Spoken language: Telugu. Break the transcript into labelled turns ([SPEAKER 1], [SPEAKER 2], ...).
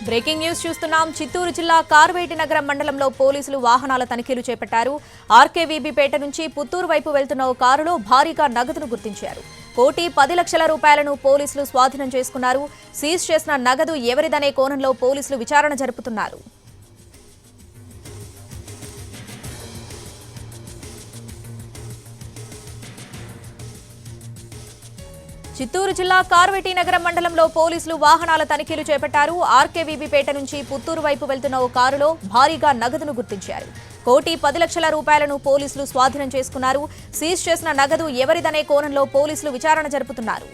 [SPEAKER 1] బ్రేకింగ్ న్యూస్ చూస్తున్నాం. చిత్తూరు జిల్లా కార్వేటి నగరం మండలంలో పోలీసులు వాహనాల తనిఖీలు చేపట్టారు. ఆర్కేవీబీ పేట నుంచి పుత్తూరు వైపు వెళ్తున్న ఓ కారులో భారీగా నగదును గుర్తించారు. 1,10,00,000 రూపాయలను పోలీసులు స్వాధీనం చేసుకున్నారు. సీజ్ చేసిన నగదు ఎవరిదనే కోణంలో పోలీసులు విచారణ జరుపుతున్నారు. చిత్తూరు జిల్లా కార్వేటి నగరం మండలంలో పోలీసులు వాహనాల తనిఖీలు చేపట్టారు. ఆర్కేవీబీ పేట నుంచి పుత్తూరు వైపు వెళ్తున్న ఓ కారులో భారీగా నగదును గుర్తించారు. 1,10,00,000 రూపాయలను పోలీసులు స్వాధీనం చేసుకున్నారు. సీజ్ చేసిన నగదు ఎవరిదనే కోణంలో పోలీసులు విచారణ జరుపుతున్నారు.